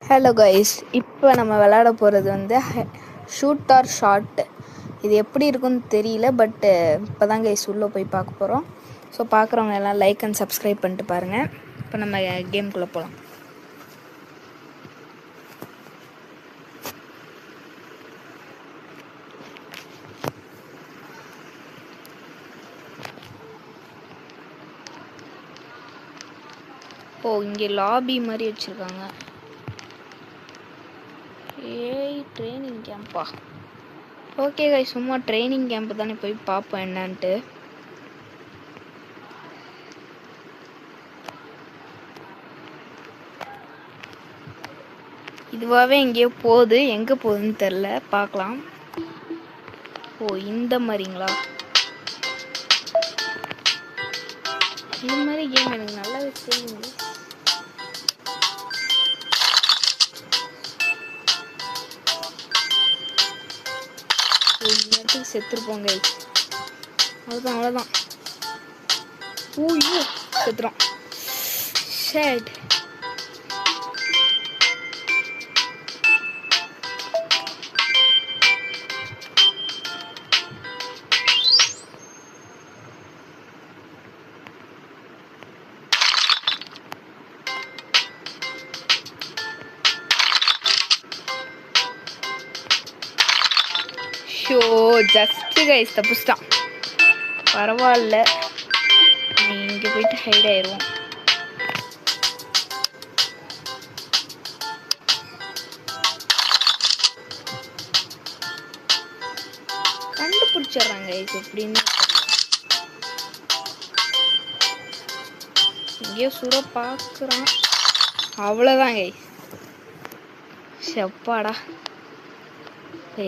Hello guys, இப்போ நம்ம விளையாட போகிறது வந்து ஷூட் ஆர் ஷாட். இது எப்படி இருக்குன்னு தெரியல, பட்டு இப்போ தான் கைஸ் உள்ளே போய் பார்க்க போகிறோம். ஸோ பார்க்குறவங்க எல்லாம் லைக் அண்ட் சப்ஸ்கிரைப் பண்ணிட்டு பாருங்கள். இப்போ நம்ம கேம்குள்ளே போகலாம். ஓ, இங்கே லாபி மாதிரி வச்சுருக்காங்க. ஏய், ட்ரைனிங் கேம்பா? ஓகே கைஸ், சும்மா ட்ரைனிங் கேம்ப் தானே, போய் பார்ப்போம் என்னான்ட்டு. இதுவாகவே எங்கேயோ போகுது, எங்கே போகுதுன்னு தெரில, பார்க்கலாம். ஓ, இந்த மாதிரிங்களா? இந்த மாதிரி கேம் எனக்கு நல்லாவே தெரியுங்க. நேரத்துக்கு செத்துருப்போங்க. அவ்வளோதான். ஊயோ, செத்துறோம். ஷேட். ஷோ, ஜஸ்ட் கைஸ் தப்புச்சிட்டான். பரவாயில்ல, நீ இங்கே போயிட்டு ஹைட் ஆயிடுவோம். கண்டுபிடிச்சிடுறாங்க கைஸ் எப்படின்னு. எங்கேயோ சுட பார்க்குறான். அவ்வளோதான் கைஸ். செப்பாடா,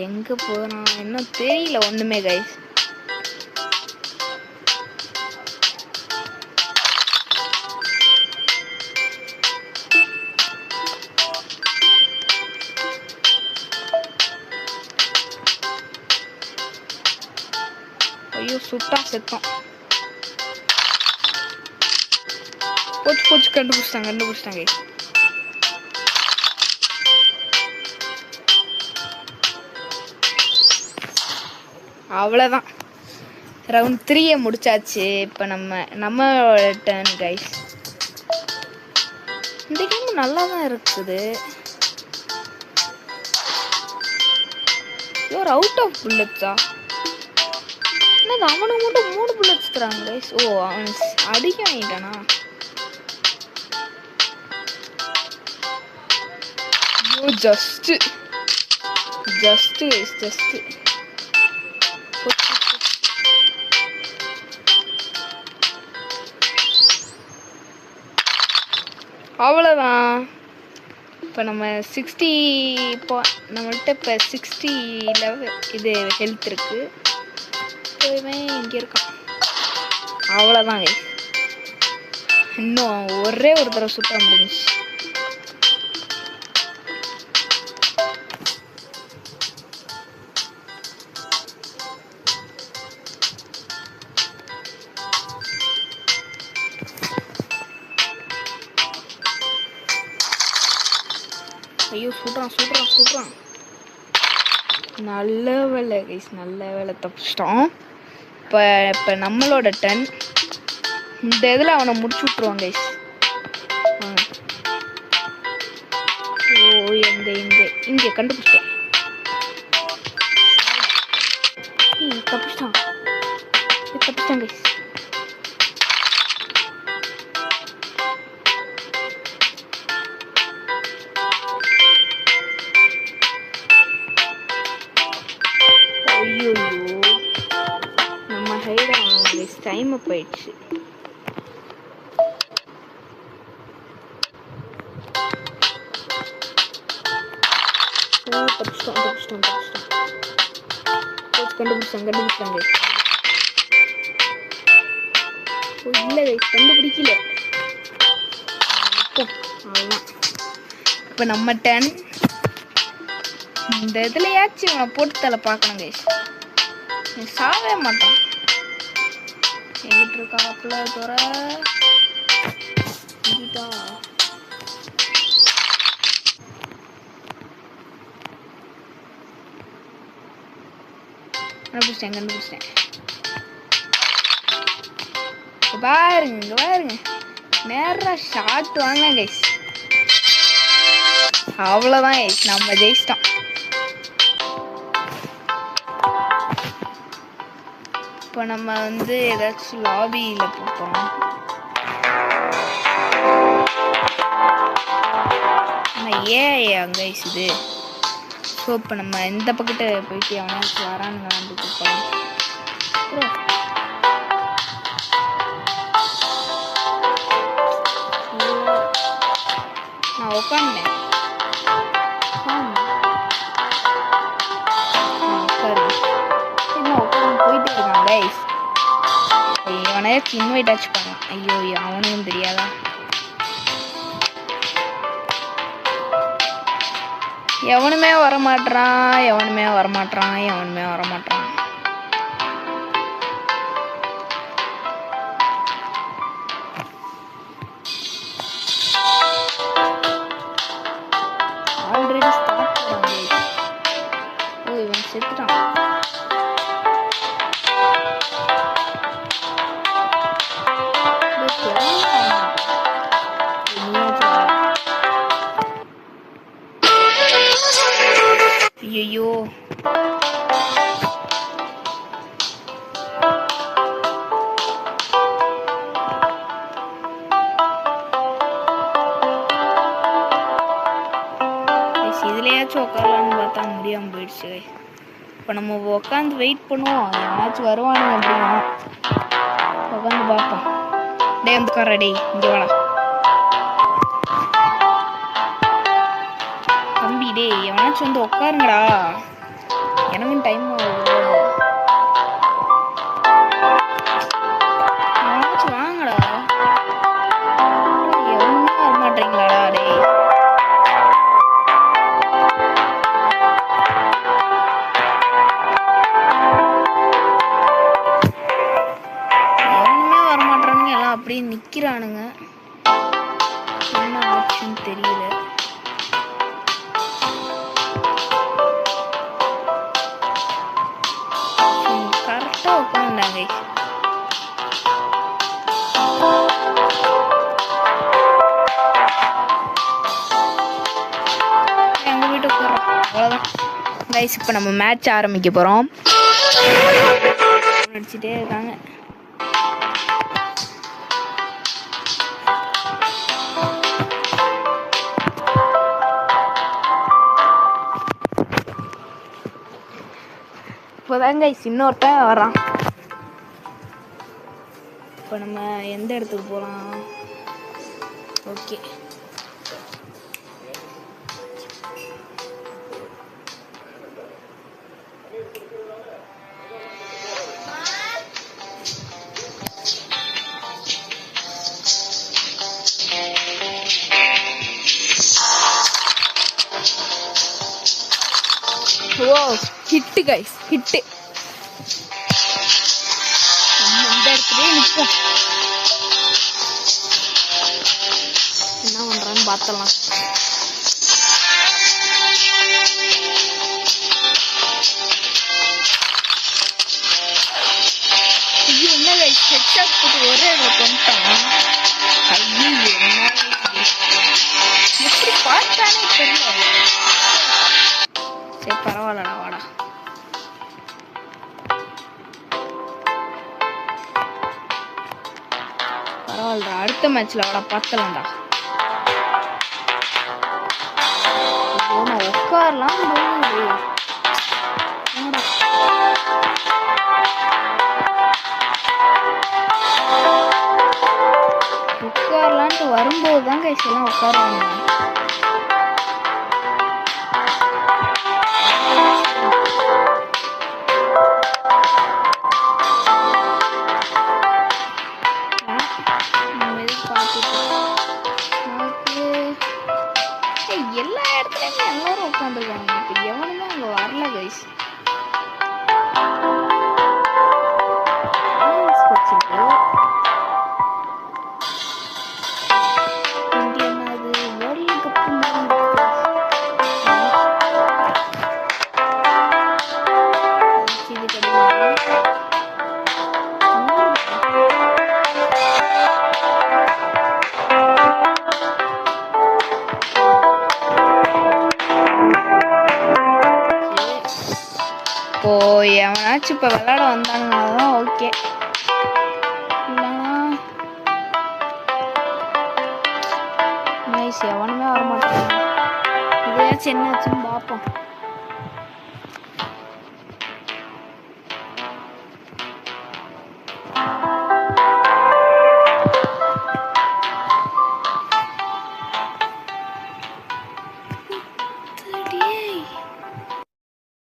எங்கே போகிறான் இன்னும் தெரியல ஒன்றுமே கைஸ். ஐயோ, சுட்டா செத்தோம். போச்சு கண்டுபிடிச்சிட்டாங்க. அவ்வளோதான், ரவுண்ட் 3 முடிச்சாச்சு. இப்போ நம்மளோட டர்ன் கைஸ். இந்த கேம் நல்லா தான் இருக்குது. யூஆர் அவுட் ஆஃப் புல்லட்ஸா? என்னது, அவனுக்கு மட்டும் 3 புல்லட்ஸ் தராங்க கைஸ். ஓ, அவன் அடிக்க வாங்கிட்டானா? ஐயோ, ஜஸ்ட் அவ்வளோதான். இப்போ நம்ம 60 நம்மள்கிட்ட இப்போ 60 லெவல் இது ஹெல்த் இருக்குது. இவன் இங்கே இருக்கான். அவ்வளோதான் கைஸ், இன்னும் ஒரே ஒரு தடவை சுட்ட முடிஞ்சிச்சு. ஐயோ, சுடுறான். நல்ல வேலை கைஸ், நல்ல வேலை தப்பிச்சிட்டோம். இப்போ நம்மளோட டன். இந்த இதில் அவனை முடிச்சு விட்ருவான் கைஸ். ஓ, இங்கே கண்டுபிடிச்சிட்டேன். தப்பிச்சிட்டான் கைஸ். ஐயோ, நம்ம ஹைட் ஆகணும், டைம் போயிடுச்சு. தப்பிச்சிட்டான். கண்டுபிடிச்சாங்க. இல்லை கண்டுபிடிக்கல. அவ்வளோதான். இப்போ நம்ம டர்ன். இந்த இதுலையாச்சும் இவனை போட்டு தலை பார்க்கணும் கைஸ். சாவே மாட்டான். எங்கிட்டு இருக்காப்புல தோற. கண்டுபிடிச்சிட்டேன். பாருங்க பாருங்க, நேரா ஷாட் வாங்க கைஸ். அவ்வளோதான் கைஸ், நம்ம ஜெயிச்சிட்டோம். இப்போ நம்ம ஏதாச்சும் லாபியில் போகிறோம். ஏன் கைஸ் இது. ஸோ இப்போ நம்ம இந்த பக்கத்து போயிட்டு அவனாச்சும் வரானுங்களான்னு கூப்பிடலாம். நான் உட்காந்தேன். போயிட்டு இருக்கான் கைஸ். இவனையாச்சும் இன்வைட் ஆச்சு பண்ணலாம். ஐயோ அவனுக்கும் தெரியாதா. எவனுமே வரமாட்டான். ஆல்ரெடி ஸ்டார்ட் பண்ணாங்க. ஓ இவன் செத்துட்டான். ஐயோ இதுலயாச்சும் உட்காரலான்னு பார்த்தா முடியாமல் போயிடுச்சு. இப்போ நம்ம உட்காந்து வெயிட் பண்ணுவோம், யாராச்சும் வருவானுங்க அப்படின்னா உட்காந்து பார்ப்போம். டே உட்கார, டே இங்கே வாடா தம்பி. டே எவனாச்சும் உட்காருங்கடா, எனக்கும் டைம் ஆகுது. எவனாச்சும் வாங்கடா. எவனுமே வரமாட்டீங்களாடா. டே எவனுமே வரமாட்டானுங்க, எல்லாம் அப்படியே நிக்கிறானுங்க. என்ன ஆப்ஷன் தெரியல. உட்காந்துட்டாங்க. எங்க வீட்டுக்கு போறோம். அவ்வளோதான் கைஸ், இப்போ நம்ம மேட்ச் ஆரம்பிக்க போறோம். நடிச்சுட்டே இருக்காங்க. இப்போதாங்க இன்னொருத்தன் வரான். இப்போ நம்ம எந்த இடத்துக்கு போகலாம்? ஓகே, ஓ ஹிட்டு கைஸ், ஹிட்டு. நம்ம இந்த இடத்துலயே நிற்போம். என்ன பண்றான்னு பார்த்தலாம். ஐயோ என்ன கைஸ், ஹெட்ஷாட் போட்டு ஒரே இதில் கொண்டுட்டான். ஐயோ என்ன எப்படி பார்த்தானே தெரியல. சரி பரவாயில்லடா, வாடா. பரவாயில்லடா, அடுத்த மேட்ச்ல வாடா பார்த்தலாம்டா. நான் உட்காரலாம் உட்காரலான்ட்டு வரும்போது தான் கைஸ் எல்லாம் உட்காருவாங்க. எல்லா இடத்துலயுமே எல்லாரும் உட்காந்துருக்காங்க. இப்போ எவனுமே அங்க வரல கைஸ். எவனாச்சும் இப்போ விளாட வந்தாங்கன்னா தான் ஓகே, இல்லைன்னா நைஸ் எவனுமே வரமாட்டாங்க. இதையாச்சும் என்னாச்சுன்னு பார்ப்போம்.